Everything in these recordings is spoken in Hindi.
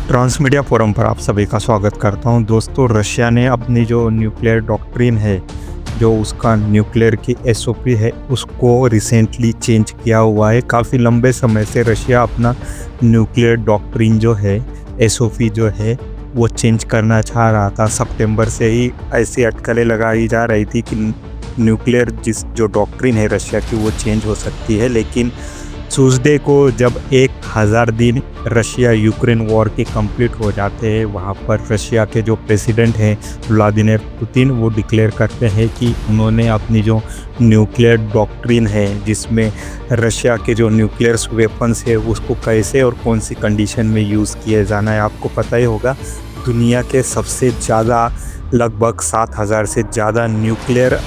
ट्रांसमीडिया फोरम पर आप सभी का स्वागत करता हूं। दोस्तों, रशिया ने अपनी जो न्यूक्लियर डॉक्ट्रिन है, जो उसका न्यूक्लियर की एसओपी है, उसको रिसेंटली चेंज किया हुआ है। काफ़ी लंबे समय से रशिया अपना न्यूक्लियर डॉक्ट्रिन जो है, एसओपी जो है, वो चेंज करना चाह रहा था। सितंबर से ही ऐसी अटकलें लगाई जा रही थी कि न्यूक्लियर जो डॉक्ट्रिन है रशिया की, वो चेंज हो सकती है। लेकिन ट्यूसडे को जब 1000 दिन रशिया यूक्रेन वॉर के कंप्लीट हो जाते हैं, वहाँ पर रशिया के जो प्रेसिडेंट हैं व्लादिमीर पुतिन, वो डिक्लेयर करते हैं कि उन्होंने अपनी जो न्यूक्लियर डॉक्ट्रिन है, जिसमें रशिया के जो न्यूक्लियर वेपन्स है उसको कैसे और कौन सी कंडीशन में यूज़ किया जाना है। आपको पता ही होगा, दुनिया के सबसे ज़्यादा लगभग 7000 से ज़्यादा न्यूक्लियर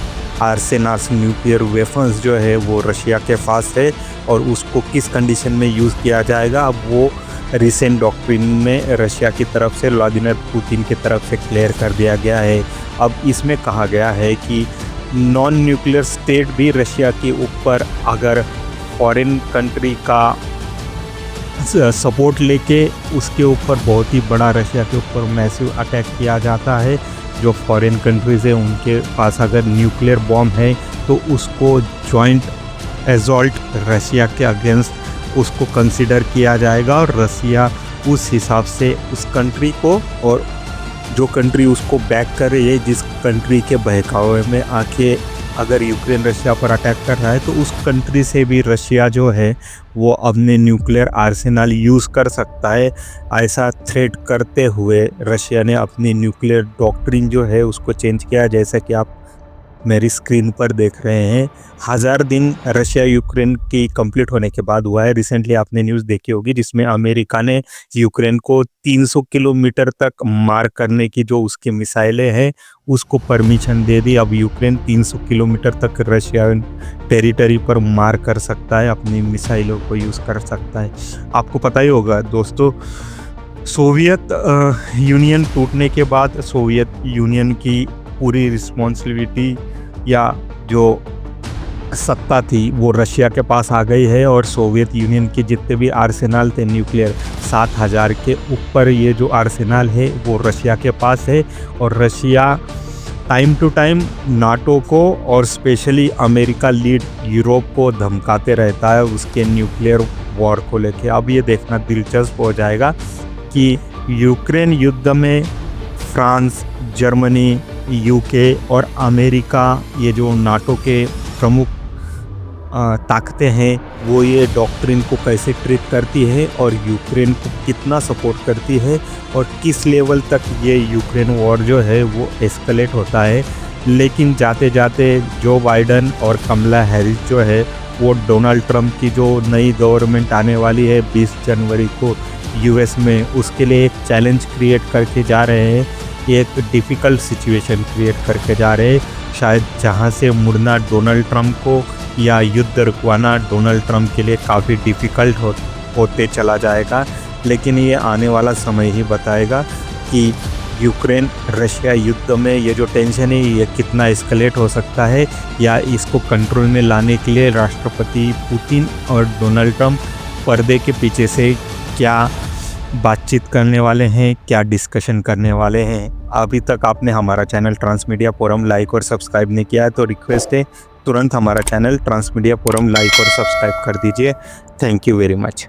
आर्सेनल्स, न्यूक्लियर वेपन्स जो है वो रशिया के पास है, और उसको किस कंडीशन में यूज़ किया जाएगा, अब वो रिसेंट डॉक्ट्रिन में रशिया की तरफ से, व्लादिमीर पुतिन की तरफ से क्लियर कर दिया गया है। अब इसमें कहा गया है कि नॉन न्यूक्लियर स्टेट भी रशिया के ऊपर अगर फॉरेन कंट्री का सपोर्ट लेके उसके ऊपर बहुत ही बड़ा रशिया के ऊपर मैसिव अटैक किया जाता है, जो फॉरेन कंट्रीज़ है उनके पास अगर न्यूक्लियर बॉम्ब है तो उसको जॉइंट असॉल्ट रशिया के अगेंस्ट उसको कंसिडर किया जाएगा, और रशिया उस हिसाब से उस कंट्री को, और जो कंट्री उसको बैक कर रही है, जिस कंट्री के बहकावे में आके अगर यूक्रेन रशिया पर अटैक कर रहा है, तो उस कंट्री से भी रशिया जो है वो अपने न्यूक्लियर आर्सेनल यूज़ कर सकता है। ऐसा थ्रेट करते हुए रशिया ने अपनी न्यूक्लियर डॉक्ट्रिन जो है उसको चेंज किया, जैसा कि आप मेरी स्क्रीन पर देख रहे हैं। 1000 दिन रशिया यूक्रेन की कंप्लीट होने के बाद हुआ है। रिसेंटली आपने न्यूज़ देखी होगी, जिसमें अमेरिका ने यूक्रेन को 300 किलोमीटर तक मार करने की जो उसकी मिसाइलें हैं उसको परमिशन दे दी। अब यूक्रेन 300 किलोमीटर तक रशिया टेरिटरी पर मार कर सकता है, अपनी मिसाइलों को यूज़ कर सकता है। आपको पता ही होगा दोस्तों, सोवियत यूनियन टूटने के बाद सोवियत यूनियन की पूरी रिस्पॉन्सिबिलिटी या जो सत्ता थी वो रशिया के पास आ गई है, और सोवियत यूनियन के जितने भी आर्सेनल थे न्यूक्लियर, 7000 के ऊपर ये जो आर्सेनल है वो रशिया के पास है। और Russia time to time NATO को और स्पेशली अमेरिका लीड यूरोप को धमकाते रहता है उसके न्यूक्लियर वॉर को लेके। अब ये देखना दिलचस्प हो जाएगा कि यूक्रेन युद्ध में फ्रांस, जर्मनी, यूके और अमेरिका, ये जो नाटो के प्रमुख ताकतें हैं, वो ये डॉक्ट्रिन को कैसे ट्रीट करती है और यूक्रेन को कितना सपोर्ट करती है, और किस लेवल तक ये यूक्रेन वॉर जो है वो एस्केलेट होता है। लेकिन जाते जाते जो बाइडन और कमला हैरिस जो है वो डोनाल्ड ट्रंप की जो नई गवर्नमेंट आने वाली है 20 जनवरी को यूएस में, उसके लिए एक चैलेंज क्रिएट करके जा रहे हैं, एक डिफ़िकल्ट सिचुएशन क्रिएट करके जा रहे हैं। शायद जहां से मुड़ना डोनाल्ड ट्रंप को या युद्ध रुकवाना डोनाल्ड ट्रंप के लिए काफ़ी डिफ़िकल्ट होते चला जाएगा। लेकिन ये आने वाला समय ही बताएगा कि यूक्रेन रशिया युद्ध में ये जो टेंशन है ये कितना एस्केलेट हो सकता है, या इसको कंट्रोल में लाने के लिए राष्ट्रपति पुतिन और डोनाल्ड ट्रंप पर्दे के पीछे से क्या बातचीत करने वाले हैं, क्या डिस्कशन करने वाले हैं। अभी तक आपने हमारा चैनल ट्रांसमीडिया फोरम लाइक और सब्सक्राइब नहीं किया है तो रिक्वेस्ट है तुरंत हमारा चैनल ट्रांसमीडिया फोरम लाइक और सब्सक्राइब कर दीजिए। Thank you very much.